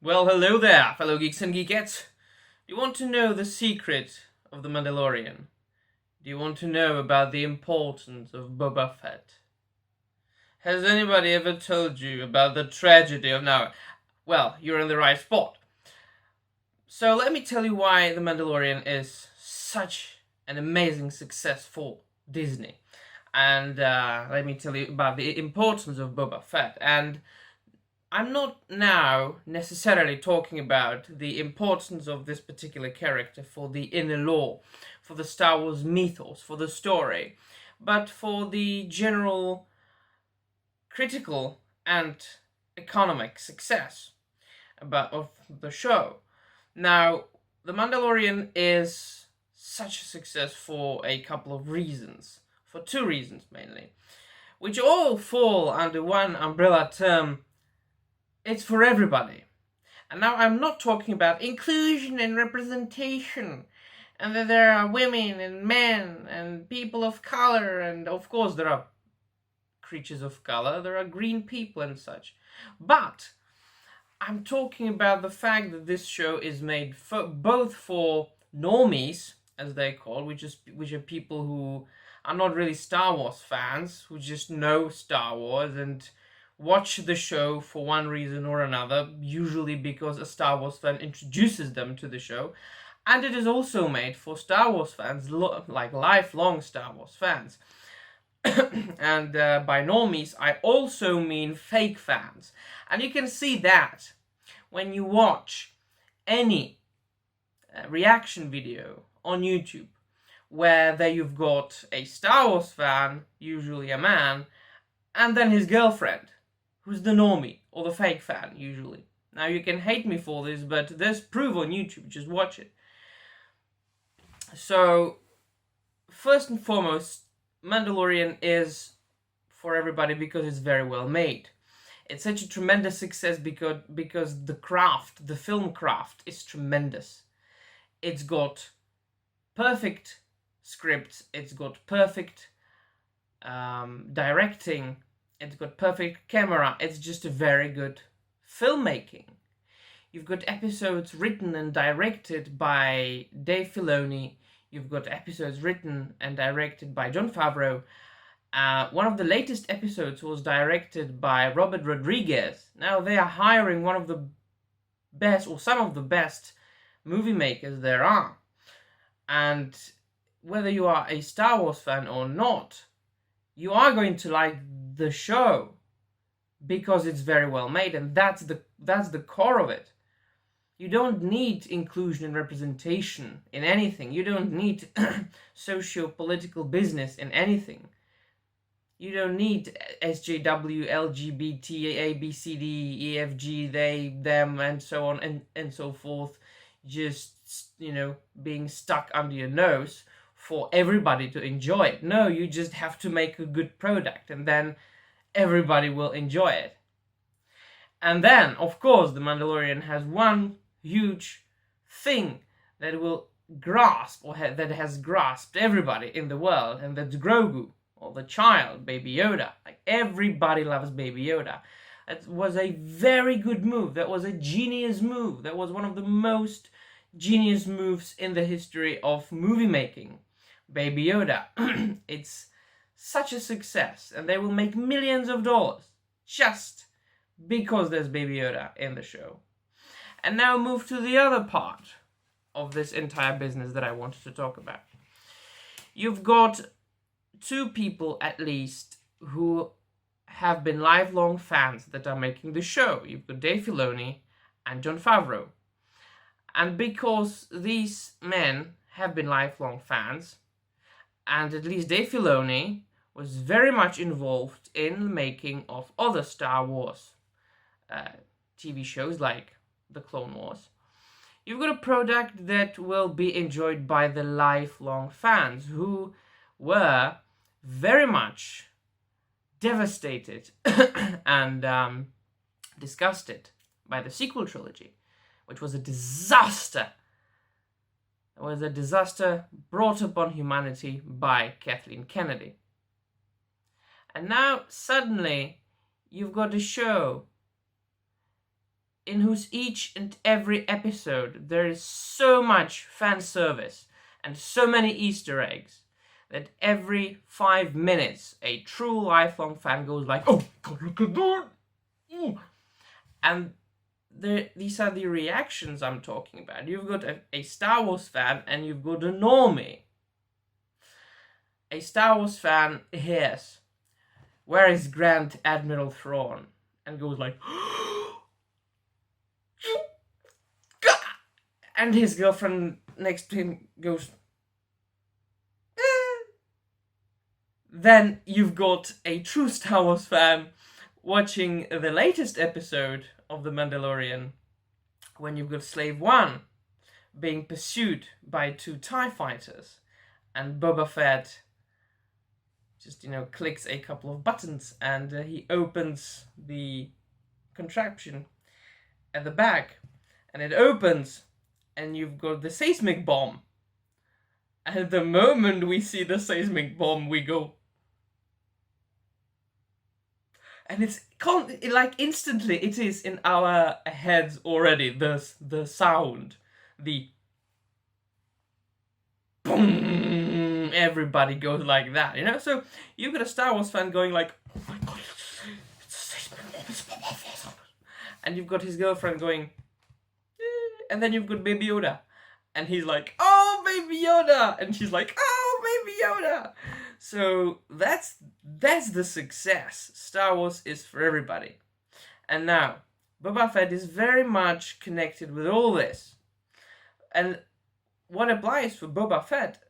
Well, hello there, fellow geeks and geekettes. Do you want to know the secret of the Mandalorian? Do you want to know about the importance of Boba Fett? Has anybody ever told you about the tragedy of now? Well, you're in the right spot. So let me tell you why the Mandalorian is such an amazing success for Disney. And let me tell you about the importance of Boba Fett. And I'm not now necessarily talking about the importance of this particular character for the inner lore, for the Star Wars mythos, for the story, but for the general critical and economic success of the show. Now, The Mandalorian is such a success for a couple of reasons, for two reasons mainly, which all fall under one umbrella term. It's for everybody. And now I'm not talking about inclusion and representation, and that there are women and men and people of color, and of course there are creatures of color, there are green people and such. But I'm talking about the fact that this show is made both for normies, as they call, which are people who are not really Star Wars fans, who just know Star Wars and watch the show for one reason or another, usually because a Star Wars fan introduces them to the show. And it is also made for Star Wars fans, like lifelong Star Wars fans. And by normies, I also mean fake fans. And you can see that when you watch any reaction video on YouTube, where there you've got a Star Wars fan, usually a man, and then his girlfriend, who's the normie, or the fake fan, usually. Now, you can hate me for this, but there's proof on YouTube, just watch it. So, first and foremost, Mandalorian is for everybody because it's very well made. It's such a tremendous success because the film craft is tremendous. It's got perfect scripts, it's got perfect directing, it's got perfect camera. It's just a very good filmmaking. You've got episodes written and directed by Dave Filoni. You've got episodes written and directed by Jon Favreau. One of the latest episodes was directed by Robert Rodriguez. Now they are hiring one of the best, or some of the best, movie makers there are. And whether you are a Star Wars fan or not, you are going to like the show because it's very well made, and that's the core of it. You don't need inclusion and representation in anything. You don't need socio-political business in anything. You don't need SJW, LGBT, ABCD, EFG, they, them, and so on and so forth, just, being stuck under your nose for everybody to enjoy it. No, you just have to make a good product, and then everybody will enjoy it. And then, of course, The Mandalorian has one huge thing that will grasp, or that has grasped everybody in the world, and that's Grogu, or the child, Baby Yoda. Like, everybody loves Baby Yoda. That was a very good move. That was a genius move. That was one of the most genius moves in the history of movie making. Baby Yoda. It's such a success, and they will make millions of dollars just because there's Baby Yoda in the show. And now move to the other part of this entire business that I wanted to talk about. You've got two people at least who have been lifelong fans that are making the show. You've got Dave Filoni and Jon Favreau. And because these men have been lifelong fans, and at least Dave Filoni was very much involved in the making of other Star Wars TV shows like The Clone Wars, you've got a product that will be enjoyed by the lifelong fans who were very much devastated and disgusted by the sequel trilogy, which was a disaster. It was a disaster brought upon humanity by Kathleen Kennedy. And now, suddenly, you've got a show in whose each and every episode there is so much fan service and so many Easter eggs that every 5 minutes a true lifelong fan goes like, "Oh God, look at that!" Ooh. And these are the reactions I'm talking about. You've got a Star Wars fan and you've got a normie. A Star Wars fan hears, "Where is Grand Admiral Thrawn?" and goes like, and his girlfriend next to him goes, eh. Then you've got a true Star Wars fan watching the latest episode of The Mandalorian, when you've got Slave One being pursued by 2 TIE fighters, and Boba Fett just, clicks a couple of buttons and he opens the contraption at the back, and it opens, and you've got the seismic bomb. And the moment we see the seismic bomb, we go, and it's like instantly it is in our heads already. The sound, the boom, everybody goes like that, So you've got a Star Wars fan going like, "Oh my God, it's a seismic bomb, it's Boba Fett," and you've got his girlfriend going, eh. And then you've got Baby Yoda, and he's like, "Oh, Baby Yoda," and she's like, "Oh, Baby Yoda." So that's the success. Star Wars is for everybody. And now, Boba Fett is very much connected with all this. And what applies for Boba Fett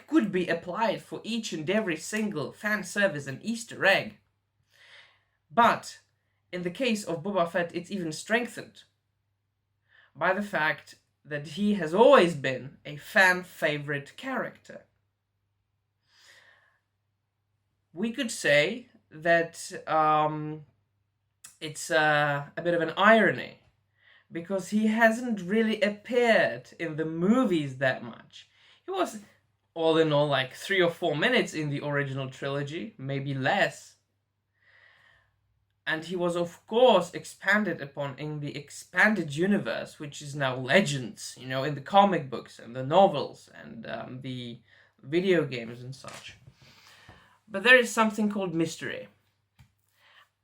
could be applied for each and every single fan service and Easter egg. But in the case of Boba Fett, it's even strengthened by the fact that he has always been a fan favorite character. We could say that it's a bit of an irony, because he hasn't really appeared in the movies that much. He was, all in all, like 3 or 4 minutes in the original trilogy, maybe less. And he was, of course, expanded upon in the expanded universe, which is now Legends, in the comic books and the novels and the video games and such. But there is something called mystery.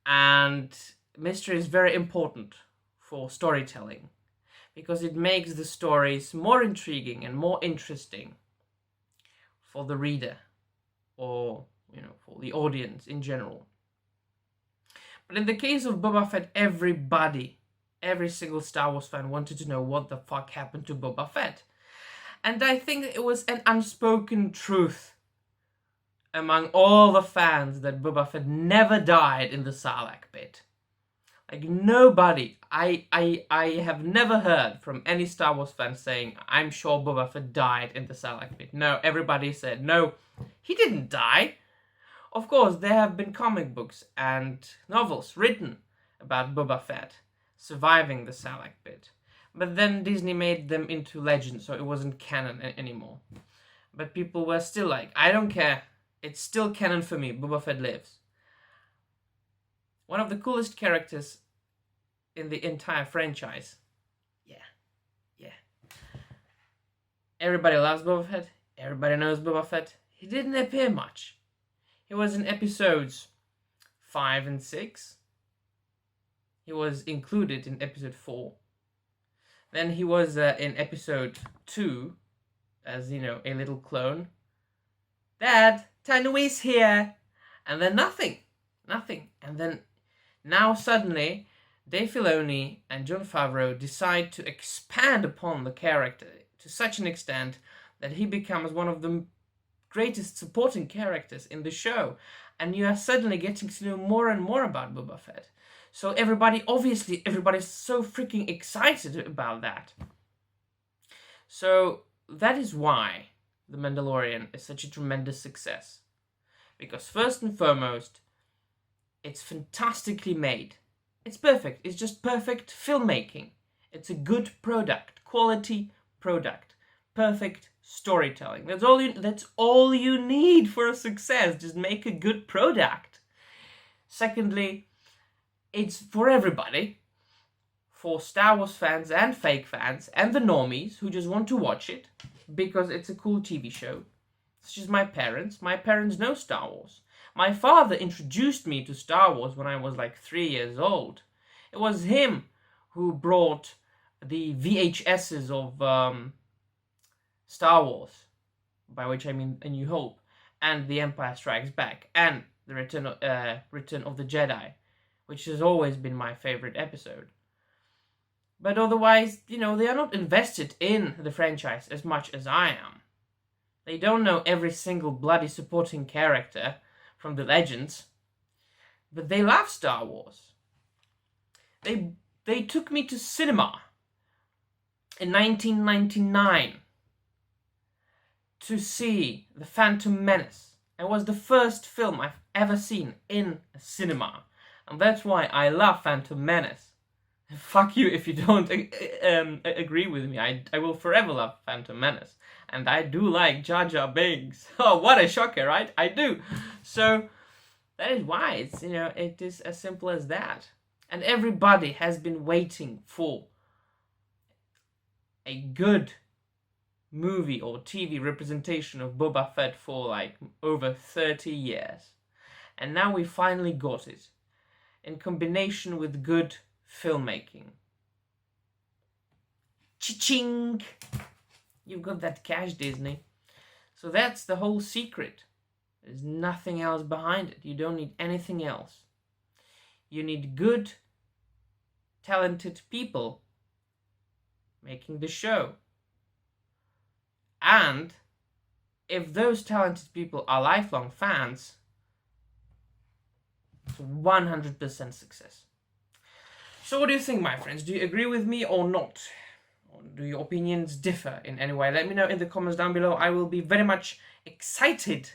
And mystery is very important for storytelling, because it makes the stories more intriguing and more interesting for the reader, or, for the audience in general. But in the case of Boba Fett, every single Star Wars fan wanted to know what the fuck happened to Boba Fett. And I think it was an unspoken truth among all the fans that Boba Fett never died in the Sarlacc pit. Like, nobody, I have never heard from any Star Wars fan saying, "I'm sure Boba Fett died in the Sarlacc pit." No, everybody said, "No, he didn't die." Of course, there have been comic books and novels written about Boba Fett surviving the Sarlacc pit. But then Disney made them into legends, so it wasn't canon anymore. But people were still like, "I don't care. It's still canon for me. Boba Fett lives." One of the coolest characters in the entire franchise. Yeah. Everybody loves Boba Fett. Everybody knows Boba Fett. He didn't appear much. He was in episodes 5 and 6. He was included in episode 4. Then he was in episode 2 as, a little clone. "Dad, Tanui's here!" And then nothing. And then now suddenly Dave Filoni and Jon Favreau decide to expand upon the character to such an extent that he becomes one of the greatest supporting characters in the show. And you are suddenly getting to know more and more about Boba Fett. So everybody's so freaking excited about that. So that is why The Mandalorian is such a tremendous success. Because first and foremost, it's fantastically made. It's perfect. It's just perfect filmmaking. It's a good product, quality product, perfect storytelling. That's all you need for a success. Just make a good product. Secondly, it's for everybody. for Star Wars fans and fake fans and the normies who just want to watch it because it's a cool TV show. Such as my parents. My parents know Star Wars. My father introduced me to Star Wars when I was like 3 years old. It was him who brought the VHSs of Star Wars, by which I mean A New Hope, and The Empire Strikes Back, and the Return of the Jedi, which has always been my favorite episode. But otherwise, they are not invested in the franchise as much as I am. They don't know every single bloody supporting character from the Legends, but they love Star Wars. They took me to cinema in 1999 to see The Phantom Menace. It was the first film I've ever seen in a cinema, and that's why I love Phantom Menace. Fuck you if you don't agree with me. I will forever love Phantom Menace. And I do like Jar Jar Binks. Oh, what a shocker, right? I do. So, that is why it is as simple as that. And everybody has been waiting for a good movie or TV representation of Boba Fett for like over 30 years. And now we finally got it. In combination with good filmmaking. Cha-ching! You've got that cash, Disney. So that's the whole secret. There's nothing else behind it. You don't need anything else. You need good, talented people making the show. And if those talented people are lifelong fans, it's 100% success. So what do you think, my friends? Do you agree with me or not? Or do your opinions differ in any way? Let me know in the comments down below. I will be very much excited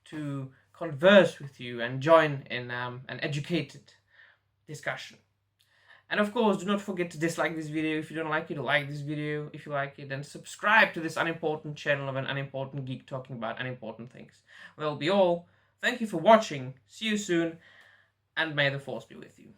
to converse with you and join in an educated discussion. And of course, do not forget to dislike this video if you don't like it, or like this video if you like it, and subscribe to this unimportant channel of an unimportant geek talking about unimportant things. That'll be all. Thank you for watching. See you soon, and may the Force be with you.